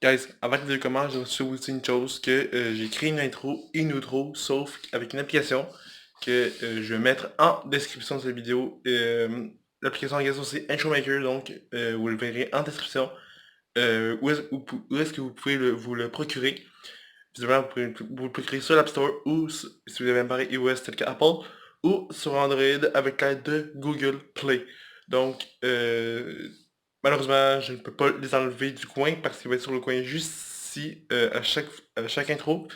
Guys, avant que vous commenciez, je vais aussi une chose que j'ai créé une intro et une outro, sauf avec une application que je vais mettre en description de cette vidéo. L'application en question c'est Intro Maker, donc vous le verrez en description. Où est-ce que vous pouvez vous le procurer? Visiblement, vous le procurer sur l'App Store ou si vous avez un appareil iOS tel que Apple ou sur Android avec l'aide de Google Play. Donc, malheureusement, je ne peux pas les enlever du coin parce qu'il va être sur le coin juste ici à chaque intro,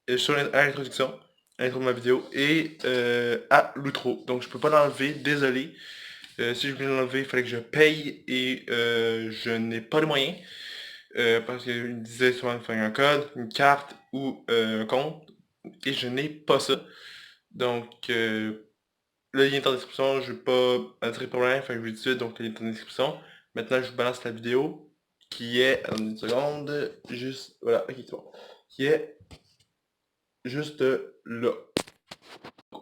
à l'introduction, à l'intro de ma vidéo et à l'outro. Donc, je peux pas l'enlever, désolé. Si je voulais l'enlever, il fallait que je paye et je n'ai pas les moyens. Parce qu'il me disait souvent de faire un code, une carte ou un compte, et je n'ai pas ça. Donc, le lien est en description, je vais pas attirer problème, fait que je vais tout de suite, donc le lien est en description. Maintenant, je vous balance la vidéo, qui est, en une seconde, juste, voilà, ok, c'est bon, qui est juste là.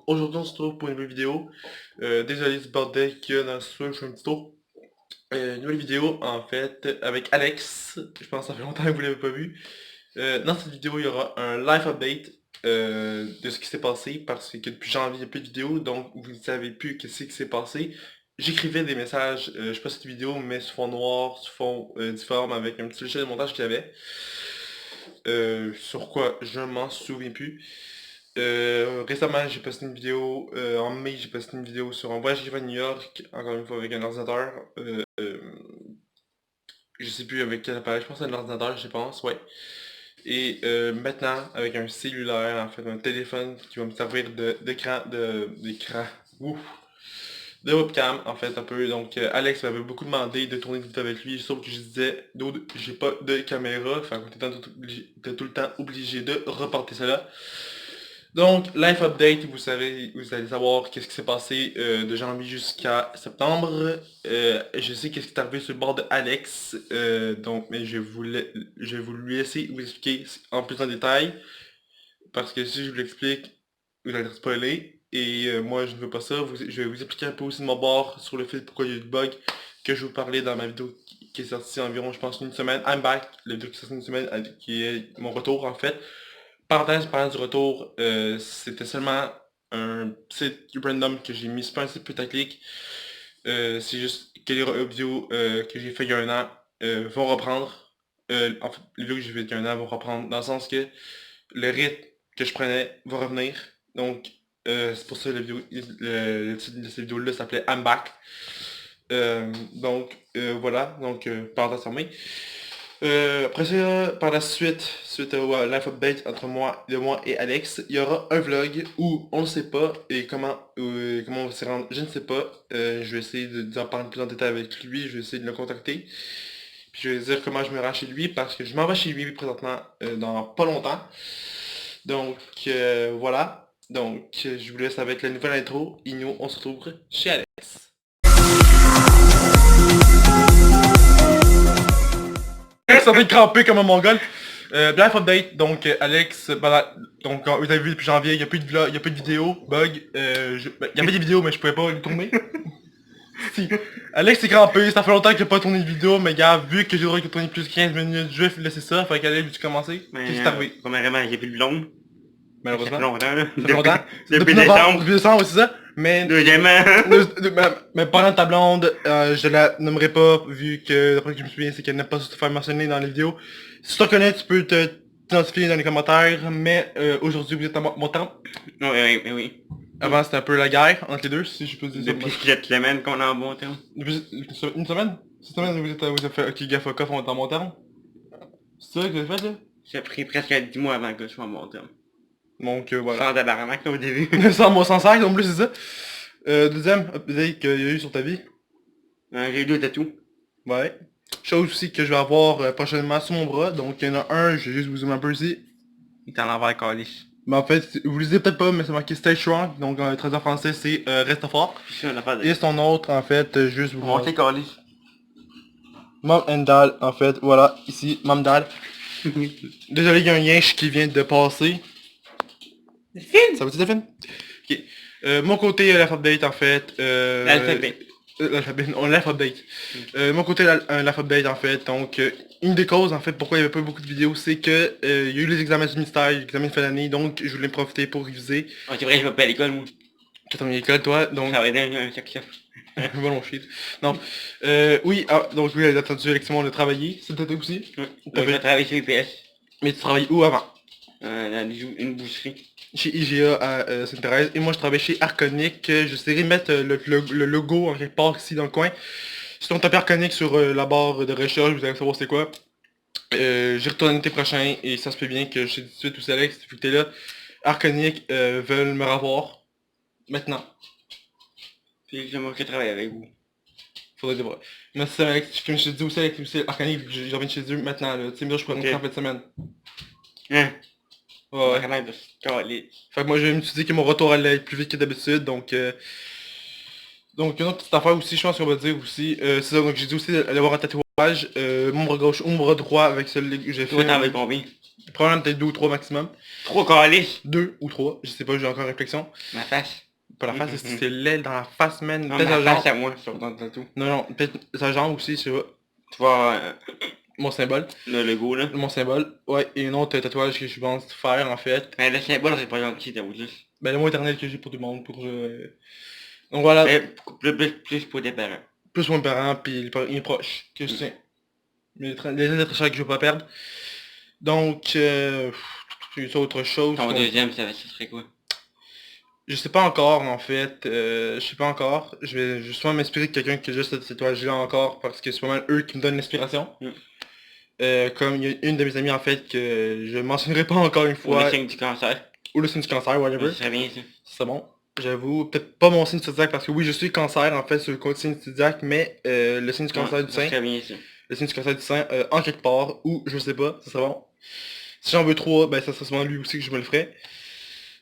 Aujourd'hui, on se retrouve pour une nouvelle vidéo. Désolé du bordel qu'il y a dans le studio, je fais un petit tour. Nouvelle vidéo en fait avec Alex, je pense que ça fait longtemps que vous l'avez pas vu. Dans cette vidéo il y aura un live update de ce qui s'est passé parce que depuis janvier il n'y a plus de vidéo donc vous ne savez plus ce qui s'est passé. J'écrivais des messages, je sais pas cette vidéo mais sur fond noir, sur fond difforme avec un petit logiciel de montage qu'il y avait. Sur quoi je m'en souviens plus. Récemment, j'ai posté une vidéo, en mai, j'ai posté une vidéo sur un voyage qui va à New York, encore une fois avec un ordinateur. Je sais plus avec quel appareil, je pense à un ordinateur, je pense, ouais. Et maintenant, avec un cellulaire, en fait, un téléphone qui va me servir d'écran, ouf, de webcam, en fait, un peu. Donc, Alex m'avait beaucoup demandé de tourner une vidéo avec lui, sauf que je disais, Dude, j'ai pas de caméra, fait qu'on était tout le temps obligé de reporter cela. Donc, live update, vous allez savoir qu'est-ce qui s'est passé de janvier jusqu'à septembre. Je sais qu'est-ce qui est arrivé sur le bord de Alex, donc, mais je vais vous lui laisser vous expliquer en plus en détail, parce que si je vous l'explique, vous allez être spoilé, et moi je ne veux pas ça. Je vais vous expliquer un peu aussi de mon bord sur le fait pourquoi il y a eu du bug, que je vous parlais dans ma vidéo qui est sortie environ, je pense, une semaine. I'm back, la vidéo qui est sortie une semaine, qui est mon retour en fait. Parenthèse, parlant du retour, c'était seulement un site random que j'ai mis, c'est pas un site putaclic. C'est juste que les vidéos que j'ai fait il y a un an vont reprendre. En fait, les vidéos que j'ai fait il y a un an vont reprendre, dans le sens que le rythme que je prenais va revenir. Donc, c'est pour ça que le titre de cette vidéo-là s'appelait I'm Back. Donc, voilà, donc, parenthèse fermée. Après ça, par la suite au live update entre moi et Alex, il y aura un vlog où on ne sait pas et comment on va s'y rendre, je ne sais pas. Je vais essayer d'en parler plus en détail avec lui, je vais essayer de le contacter. Puis je vais dire comment je me rends chez lui parce que je m'en vais chez lui présentement dans pas longtemps. Donc voilà. Donc je vous laisse avec la nouvelle intro. Et nous on se retrouve chez Alex. Alex est en train de cramper comme un mongol. Live update, donc Alex, donc vous avez vu depuis janvier, il n'y a plus de vlog, il n'y a plus de vidéos, bug, il y avait des vidéos mais je pouvais pas les tourner. Si. Alex est crampé, ça fait longtemps qu'il n'a pas tourné de vidéo, mais gars, vu que j'ai le droit de tourner plus de 15 minutes, je vais laisser ça, fait qu'Alex, veux-tu commencer? Qu'est-ce qui t'est arrivé? Premièrement, j'ai plus de blonde. Ça Malheureusement. fait longtemps, là. Ça fait longtemps. Depuis décembre. Depuis décembre, c'est ça. Mais, Deuxièmement. mais parlant de ta blonde, je la nommerai pas, vu que, d'après ce que je me souviens, c'est qu'elle n'a pas se faire mentionner dans les vidéos. Si tu te reconnais, tu peux t'identifier dans les commentaires, mais aujourd'hui, vous êtes à mon temps. Oui. Avant, c'était un peu la guerre entre les deux, si je peux dire ça. Depuis cette semaine qu'on est en bon terme. Depuis une semaine? Cette semaine, vous avez fait, ok, gaffe, off, on est en bon terme? C'est ça que vous avez fait, là? J'ai pris presque 10 mois avant que je sois en bon terme. Donc, voilà. Sans tabarnak, là, au début. Sans moi, sans sac, en plus, c'est ça. Deuxième update qu'il y a eu sur ta vie. J'ai 2 tatous. Ouais. Chose aussi que je vais avoir prochainement sur mon bras. Donc, il y en a un, je vais juste vous zoomer un peu ici. Il est en l'envers calice. Mais en fait, vous le lisez peut-être pas, mais c'est marqué Stay Strong. Donc, en traduit en français, c'est Reste fort. Et son autre, en fait, juste vous montrer calice. Mom and Dad, en fait, voilà, ici, Mom Dad. Désolé, il y a un yinche qui vient de passer. Delphine? Ça va-tu, Delphine? Ok. Mon côté, life update, en fait. L'alphabet. Life update. Mon côté, life update, en fait. Donc, une des causes en fait pourquoi il n'y avait pas beaucoup de vidéos, c'est que il y a eu les examens du ministère, les examens de fin d'année, donc je voulais en profiter pour réviser. Ah, c'est vrai, je vais pas à l'école, moi. Tu as terminé l'école toi, donc... Ça va aider un section. Bon, shit. Non. Oui, donc oui, attendu Alexis, on a travaillé, c'est peut-être aussi. Donc, je vais travailler sur UPS. Mais tu travailles où avant? Dans une boucherie. Chez IGA à Sainte-Thérèse, et moi je travaille chez Arconic. J'essaierai de mettre le logo en quelque part ici dans le coin. Si on tape Arconic sur la barre de recherche, vous allez savoir c'est quoi. J'y retourne l'été prochain, et ça se fait bien que je sais tout de suite où c'est Alex, vu que t'es là. Arconic veulent me revoir. Maintenant. Puis j'aimerais que travailler avec vous. Faudrait dire vrai. Merci Alex, comme je te dis aussi Alex, aussi Arcanic, je reviens de chez eux maintenant là. Tu sais, moi je pourrais rentrer en fin de semaine. Hein? Ouais. Fait que moi je vais m'étudier que mon retour allait être plus vite que d'habitude, donc une autre petite affaire aussi, je pense qu'on va dire aussi, c'est ça, donc j'ai dit aussi d'avoir un tatouage, mon bras gauche ou mon bras droit avec celui que j'ai fait. Toi t'en avais combien? Probablement peut-être 2 ou 3 maximum. 3 calices? 2 ou 3, je sais pas, j'ai encore réflexion. Ma face. Pas la face, c'est l'aile dans la face, man. Non, Peut-être ma la jambe. face à moi, sur dans le tatou. Non, peut-être sa jambe aussi, je sais pas. Tu vois Mon symbole. le logo là. Mon symbole. Ouais, et un autre tatouage que je pense faire en fait. Mais le symbole c'est pas gentil, t'as voulu. Ben le mot éternel que j'ai pour tout le monde, pour donc voilà. Plus pour tes parents. Plus mon parent, puis les proches, que je tiens. Les lettres chères que je veux pas perdre. Donc, c'est autre chose. Ton deuxième, ça serait quoi? Je sais pas encore en fait, je sais pas encore. Je vais justement m'inspirer de quelqu'un qui a juste ce tatouage là encore, parce que c'est pas mal eux qui me donnent l'inspiration. Comme il y a une de mes amies en fait que je mentionnerai pas encore une fois. Ou le signe du cancer. Ou le signe du cancer, whatever. Ça serait bien ça. C'est bon. J'avoue, peut-être pas mon signe zodiac parce que oui je suis cancer en fait sur le côté signe zodiac, mais le signe du cancer du sein. Ça serait bien ça. Le signe du cancer du sein en quelque part, ou je sais pas, ça serait bon. Si j'en veux 3, ben ça serait sûrement lui aussi que je me le ferais.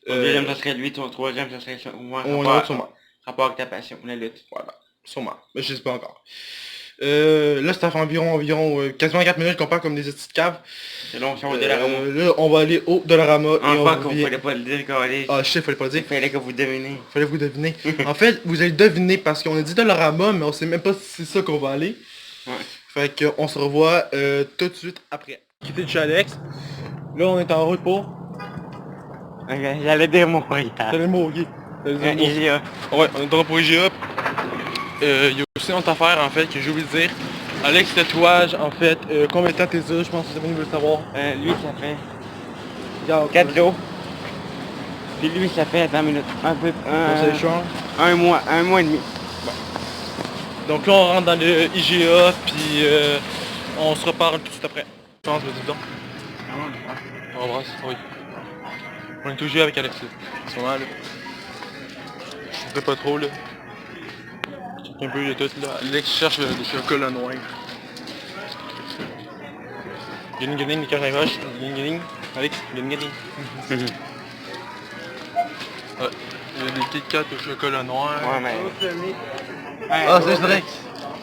Ton deuxième ça serait lui, ton troisième ça serait ça. Sûrement. Rapport avec ta passion, la lutte. Voilà, sûrement. Mais je sais pas encore. Là ça fait environ quasiment 4 minutes qu'on parle comme des petites caves. C'est long, si on va au Dollarama. Là on va aller au Dollarama et on enfin qu'on fallait pas le dire, Carlis. Ah je sais, fallait pas le dire. Il fallait que vous devinez. Fallait que vous devinez. En fait, vous allez deviner parce qu'on a dit Dollarama, mais on sait même pas si c'est ça qu'on va aller. Ouais. Fait qu'on se revoit tout de suite après. Quitté de chez Alex. Là on est en route pour... Ok, j'allais dire Montréal. T'allais mourir. IGA. Ouais, on est en route pour IGA. Il y a aussi une autre affaire en fait que j'ai oublié de dire. Alex tatouage en fait, combien de temps t'es là, je pense que c'est bon de le savoir. Lui ça fait 4 jours. Puis lui ça fait, attends une minute, un mois et demi. Bon. Donc là on rentre dans le IGA, puis on se reparle tout de suite après. Je pense, vas-y donc. On embrasse, oui. On est toujours avec Alex là. En ce moment là. Je sais pas trop là. Un peu de tout là. Alex cherche le chocolat noir. Galing, les cages à gauche. Galing. Alex, galing. Ouais. Il y a des Kit Kat au chocolat noir. Ouais mais... Ah c'est Alex.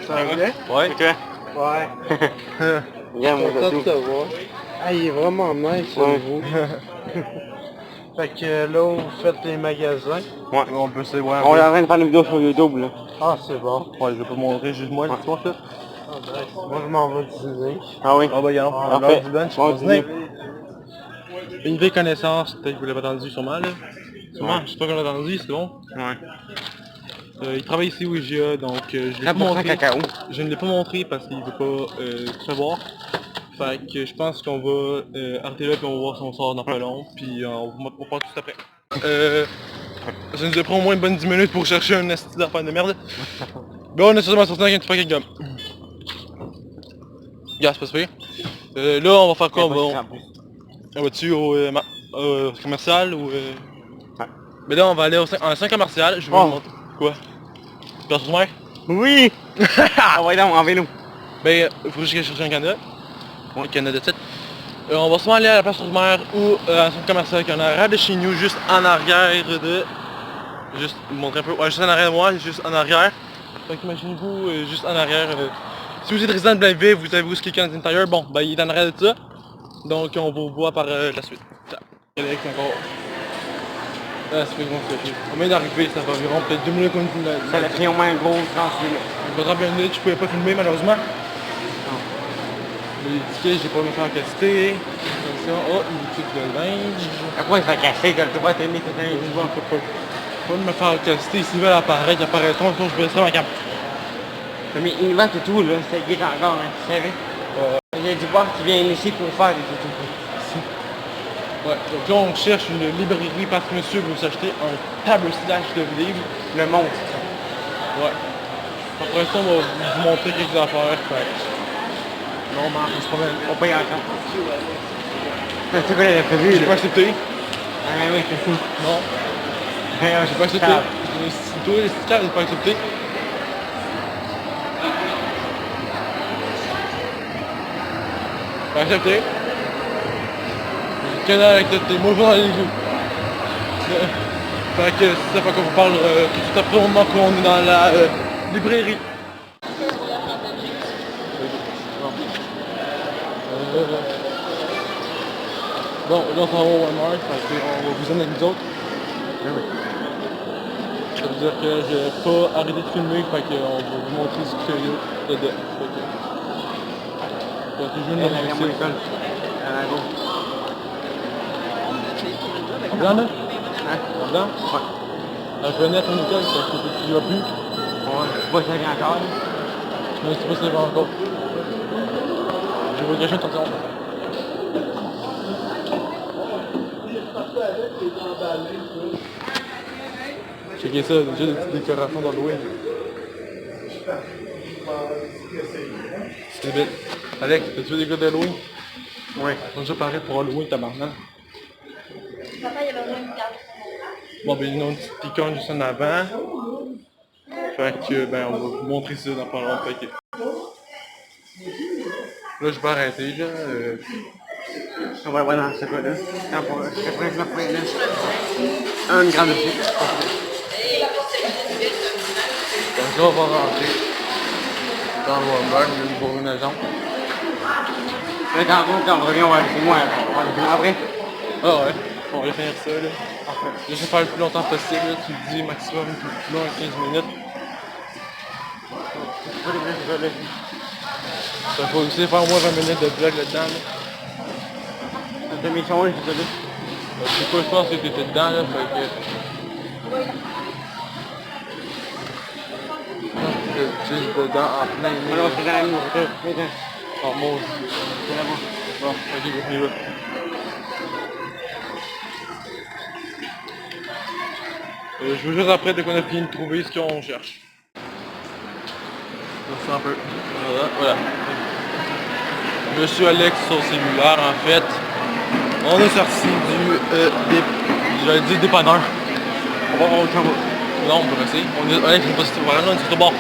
Ça va bien? Ouais. C'est toi? Ouais. Regarde mon tatou. Ah, il est vraiment nice, Ouais. vous. Fait que là, vous faites les magasins. Ouais. On peut se voir. On est en train de faire une vidéo sur YouTube là. Ah, c'est bon. Ouais, je vais pas montrer juste moi l'histoire là. Ah, nice. Moi, je m'en vais dîner. Ah oui. Ah bah regarde, on Parfait. du lunch, Bon on dîner. dîner. Une vieille connaissance, peut-être que vous l'avez entendu sûrement là. Sûrement, je sais pas qu'on l'a entendu, c'est bon. Ouais. Il travaille ici au IGA, donc je l'ai pas 100% montré. cacao. Je ne l'ai pas montré parce qu'il veut pas savoir. Fait que je pense qu'on va arrêter là puis on va voir si on sort dans pas long, puis on va part tout de suite après. Ça nous a pris au moins une bonne 10 minutes pour chercher un esti d'affaire de merde. Ben on est sûrement sorti avec un petit paquet de gomme. Gars, c'est pas super. Là on va faire quoi? On va dessus au commercial ou... Ouais. Mais là on va aller au centre commercial, je vais vous montrer. Quoi? Place sur mer? Oui! Ah ouais donc, en vélo. Ben, il faut que je cherche un Canada. Un Canada de titre. On va souvent aller à la place Rosemère ou à un centre commercial qui est en arrière de chez nous, juste en arrière de... Juste vous montrer un peu. Ouais, juste en arrière de moi, juste en arrière. Donc imaginez-vous, juste en arrière. Si vous êtes résident de Blainville, vous savez où est-ce qu'il y a quelqu'un d'intérieur, bon, ben il est en arrière de ça. Donc on vous voit par la suite. Alex encore. Ah, c'est pas grand ce que on vient d'arriver, ça fait environ peut-être 2 minutes qu'on est là. Ça l'a pris au moins un gros 30 minutes. Je vais 30 minutes, je pouvais pas filmer malheureusement. Les tickets, j'ai pas me faire caster. Attention, oh, une boutique de linge. Après, il va casser quand tu vas t'aimer tout un jour. Pas de me faire caster, s'ils veulent apparaître, ils apparaîtront, sinon je baisserai ma cam. Mais il vend tout là, ça guette encore, hein, tu savais? Il y a du bar qui vient ici pour faire des toutous. Ouais, donc là on cherche une librairie parce que monsieur veut s'acheter un tablage de livres. Le monde. Ouais. Après ça, on va vous montrer quelques affaires. Fait. Non, mais on se promène. On paye encore. C'est quoi, il a prévu, J'ai là? pas accepté. Ah oui, c'est fou. Non. J'ai pas accepté. Toi, les stickers, j'ai pas accepté. Pas accepté. Le canal avec tes mots dans les yeux. Fait que c'est ça, fait qu'on vous parle tout après au moment qu'on est dans la librairie. Bon, là on s'en va au Walmart, fait qu'on va vous emmener avec nous autres. Ça veut dire que j'ai pas arrêté de filmer, fait qu'on va vous montrer ce qu'il y a dedans. Fait que je viens de à mon école. En blanc, là? Hein? En blanc? Ouais. La fenêtre en école, parce que tu vas plus. Ouais, je sais pas si ça vient encore, là. Je ne sais pas si ça va encore. Je vais cacher une tension. Checkez ça, déjà des petites décorations d'Halloween. C'est bête. Alex, t'as-tu vu des gars d'Halloween? Ouais. On a déjà parlé pour Halloween, tabarnak. Papa, il y avait une carte. Bon, ben, ils ont une petite icône juste en avant. Fait que, ben, on va vous montrer ça dans pas longtemps. Fait que... Là, je vais arrêter, là. On va voir dans ce cas-là. Après, je vais là. Une grande boutique. Donc là, on va rentrer dans le Walmart, pour une agent. Là, quand on revient, on va aller chez moi. On va aller chez moi après. Ah ouais, on va finir ça, là. J'essaie de faire le plus longtemps possible, là. Tu me dis maximum plus long, 15 minutes. Ça faut aussi faire au moins 20 minutes de vlog là-dedans, là. T'as mis son, c'est ça là. Je sais pas, je pense que t'étais dedans, là, fait que... Je suis dedans en plein milieu. Alors, c'est dans la mine, c'est ça. Oh, mon... C'est là-bas. Bon, ok, on y va. Je veux juste après, dès qu'on a fini de trouver ce qu'on cherche. Ça un peu. Voilà. Monsieur Alex sur cellulaire, en fait. On est sorti j'allais dire dépanneur. On va au chambre. Non, on peut rester. On est, Alex, on est pas vraiment, on est sur le bord.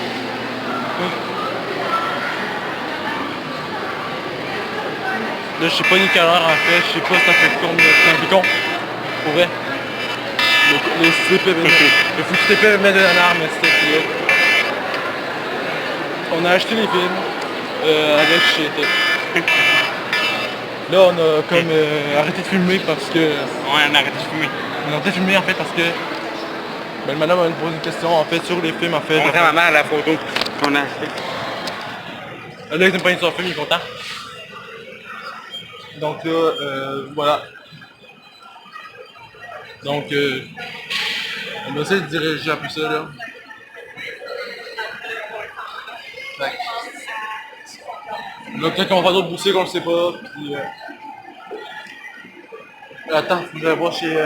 Là, je sais pas ni quelle heure en fait, je sais pas si ça fait combien de temps, pour vrai. Le CP, le foutu CP met de l'alarme, c'était là. On a acheté les films avec chez Tech. Là, on a comme arrêté de filmer parce que... Ouais, on a arrêté de fumer. On a arrêté de filmer en fait parce que... Ben, madame m'a posé une question en fait sur les films en fait. On montre à ma mère la photo qu'on a achetée. Là, il aime pas une son film, il est content. Donc là, voilà. Donc, on essaie de diriger un peu ça là. Là, peut-être qu'on va faire d'autres boursiers qu'on le sait pas. Puis, attends, faut que j'aille voir chez...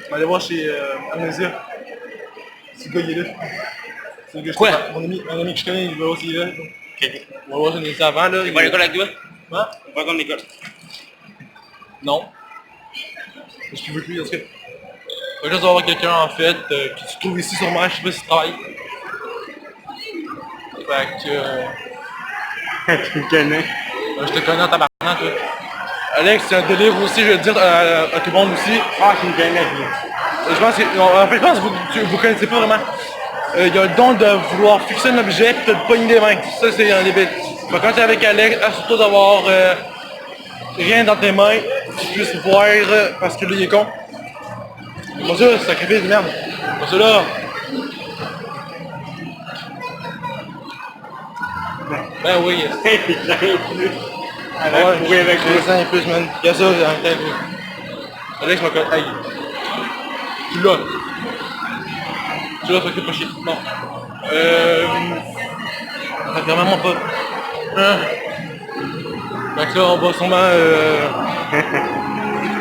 on va aller voir chez Amnésia. Ce gars, il est là. C'est le gars, Quoi? un ami que je connais, il va aussi là. Ok. On va voir chez Amnésia avant là. Tu vas à l'école avec toi? Hein? On va comme l'école. Non. Est-ce qu'il veut plus, en tout cas. Il va juste avoir quelqu'un en fait qui se trouve ici sûrement, je sais pas si tu travailles. Fait que... Tu me connais. je te connais en tabarnak toi. Alex, c'est un délire aussi, je vais le dire à tout le monde aussi. Ah, tu me connais, lui. Je pense que... En fait, je pense que vous connaissez pas vraiment. Il y a le don de vouloir fixer un objet et de pogner des mains. Ça, c'est un débile. Fait quand t'es avec Alex, assure-toi d'avoir rien dans tes mains, que tu puisses voir parce que lui il est con. Bon ça, c'est sacrifice de merde. Bon ça là. Ben oui. Oui, avec lui. 2 ans et plus, man. Y'a ça, j'ai en tête, oui. Alex m'a connu. Hey. Tu l'as. Tu l'as, ça fait pas chier. Bon. Vraiment pas. Donc là, on va sûrement...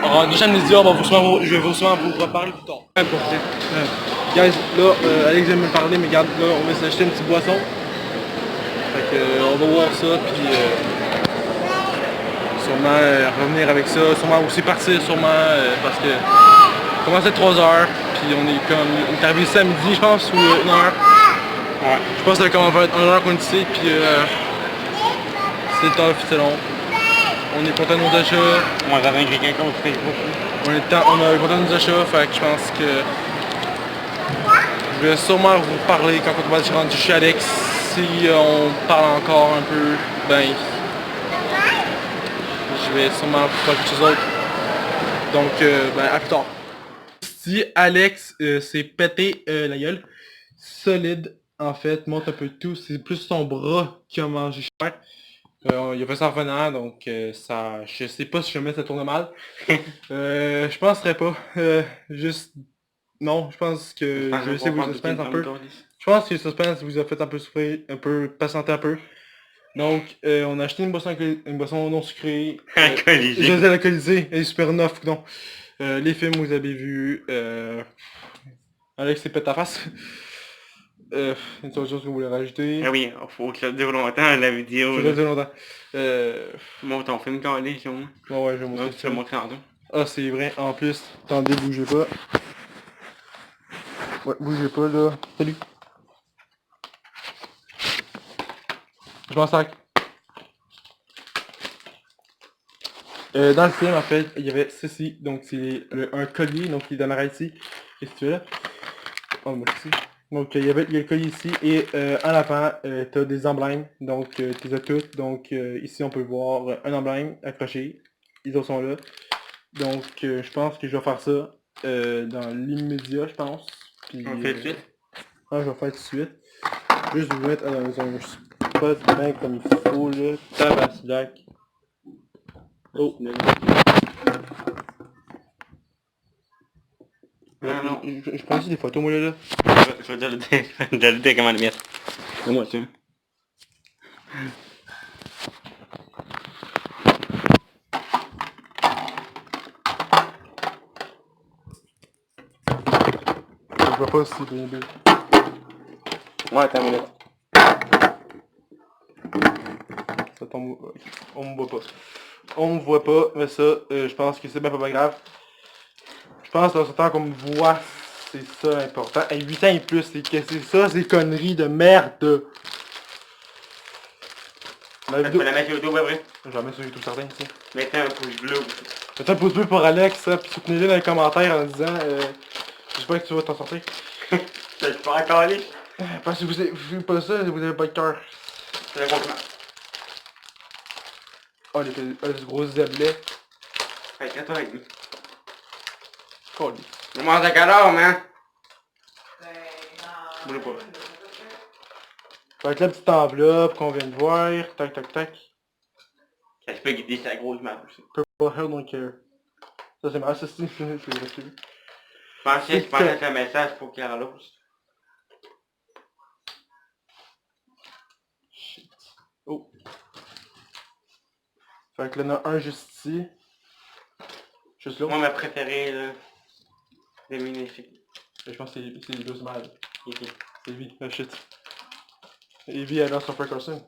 en deuxième média, je vais sûrement vous reparler plus tard. Important. Guys, là, Alex vient de me parler, mais regarde, là, on va s'acheter une petite boisson. Fait que, on va voir ça, puis sûrement revenir avec ça, sûrement aussi partir, sûrement, parce que on commence à 3h, puis on est arrivé samedi, je pense, ou 1h. Ouais. Je pense que ça va être 1h qu'on est ici, puis c'est tough, c'est long. On est content de nos achats. Moi, j'avais écrit quelqu'un sur Facebook. On est content de nos achats, fait que je pense que je vais sûrement vous parler quand on va se rendre chez Alex. Si on parle encore un peu, ben je vais sûrement vous parler de quelque chose d'autre. Donc ben à plus tard. Si Alex s'est pété la gueule, solide en fait, monte un peu tout, c'est plus son bras qui a mangé cher. Il a fait ça en revenant, donc ça, je sais pas si jamais ça tourne mal. Je penserais pas. Juste, non, je pense que je sais vous suspense un peu. Je pense que le suspense vous a fait un peu souffrir, un peu patienter un peu. Donc, on a acheté une boisson non sucrée. Alcoolisée. Je sais alcoolisée, elle est super neuf, non. Les films vous avez vu. Alex s'est pété ta face. Une autre chose que vous voulez rajouter. Ah oui, faut que ça dure longtemps la vidéo. Ça va durer longtemps. Monte ton film calé sur moi. Ouais, je vais montrer Tu vas ça. montrer tantôt. Ah, c'est vrai, en plus. Attendez, bougez pas. Ouais, bougez pas là. Salut. Je m'en sac. Dans le film, en fait, il y avait ceci. Donc, c'est un collier. Donc, il est dans l'arrêt ici. Qu'est-ce que tu veux là? Oh, merci. Donc, il y a le collier ici. Et en avant, tu as des emblèmes. Donc, tu les as toutes. Donc, ici, on peut voir un emblème accroché. Les autres sont là. Donc, je pense que je vais faire ça dans l'immédiat, je pense. Puis, On le fait tout de suite. Ouais, je vais faire tout de suite. Juste vous mettre dans un spot bien comme il faut, là. Tabaslac. Oh, non. Non. Je prends aussi des photos, moi, là. Je vais te le dire comment le mettre. C'est moi, tu Je vois pas si c'est bien. Ouais, attends une minute. Ça tombe. On me voit pas. On me voit pas, mais ça, je pense que c'est bien pas grave. Je pense que temps qu'on me voit, c'est ça l'important. Et 8 ans et plus, c'est ça, ces conneries de merde. La Tu vidéo. peux la mettre sur YouTube après. Je vais la mettre sur YouTube certain ici. Mettez un pouce bleu. Mettez un pouce bleu pour Alex, hein, puis soutenez-le dans les commentaires en disant j'espère que tu vas t'en sortir. Je suis pas encore allé. Parce que vous faites pas ça, vous avez pas de cœur. C'est le compliment. Oh, les gros zèblets. Fait 4h30. Colis. On mange à quelle heure, man? Boulez pas. Avec la petite enveloppe qu'on vient de voir, tac tac tac. Ça se peut guider sa grosse map aussi. Purple Hell Don't Care. Ça c'est mal, ça c'est reçu. Je pensais que le message pour Carlos. Shit. Oh. Fait que là, il y en a un juste ici. Juste là. Moi, ma préférée, là, c'est Minifique. Je pense que c'est les deux mal. Ici. C'est Evie. Ah shit. Evie elle a son frère Carson.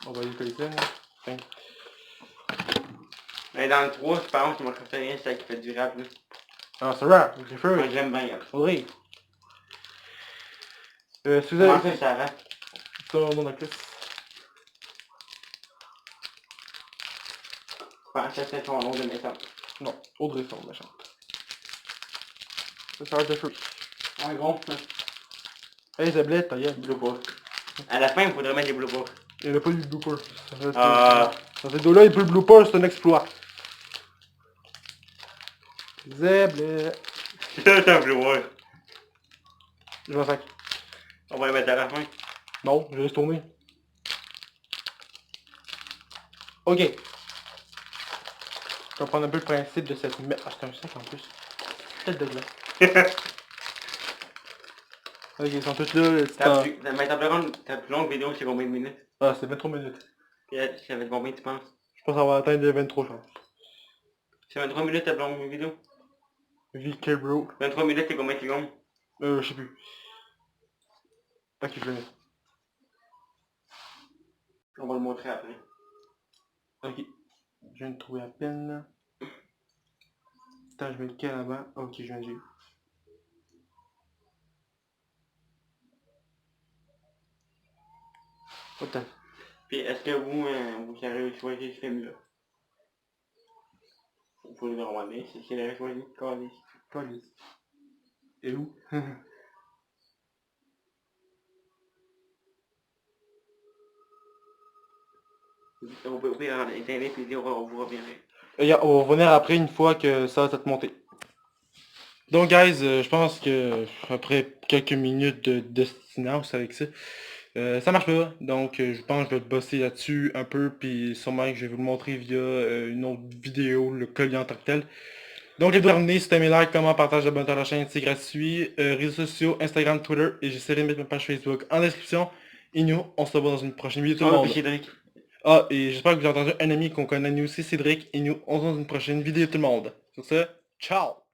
On va y coller là. Tiens. Mais dans le 3, je pense que ma préférée, c'est celle qui fait du rap, là. Ah c'est rare, j'ai fait. Moi, j'aime bien, là. Audrey. Si vous Comment avez... ça va? C'est mon nom d'actrice. Je pense que c'est son nom de naissance. Non, Audrey c'est mon méchant. Ça sert de feu. Un gros, là. Hey Zablette, ta gueule. Blue Book. À la fin, il faudrait mettre des Blue Book. Il n'y a pas eu de blooper. Ah. Dans cette vidéo-là, il peut le blooper, c'est un exploit. Zablette. C'est un Blue Book. Je m'en sac. On va le mettre à la fin. Non, je laisse tourner. Ok. Je vais prendre un peu le principe de cette... Ah, c'est un sac en plus. Peut-être de là. Ok, ils sont tous là. Mais ta plus longue vidéo, c'est combien de minutes? Ah, c'est 23 minutes. Puis ça fait combien tu penses? Je pense qu'on va atteindre les 23, je pense. C'est 23 minutes ta plus longue vidéo? VK bro. 23 minutes, c'est combien de secondes? Je sais plus. Ok, je vais le mettre. On va le montrer après. Ok. Je viens de trouver à peine là. Attends, je mets lequel avant? Ok, je viens de dire. Attends. Puis est-ce que vous avez choisi ce film-là? Vous pouvez le demander, c'est qu'il avait choisi. Police. Et où? On peut éteindre puis on vous reviendra. Regarde, on va revenir après une fois que ça va te monter. Donc guys, je pense que après quelques minutes de destinance avec ça, ça marche pas. Donc je pense que je vais bosser là-dessus un peu, puis sûrement que je vais vous le montrer via une autre vidéo, le collier en tant que tel. Donc les terminé, si t'aimes, like, comment, partage, abonne-toi à la chaîne, c'est gratuit. Réseaux sociaux, Instagram, Twitter, et j'essaierai de mettre ma page Facebook en description. Et nous, on se revoit dans une prochaine vidéo tout le monde. Cédric. Ah, et j'espère que vous avez entendu un ami qu'on connaît nous aussi, Cédric, et nous, on se voit dans une prochaine vidéo tout le monde. Sur ce, ciao!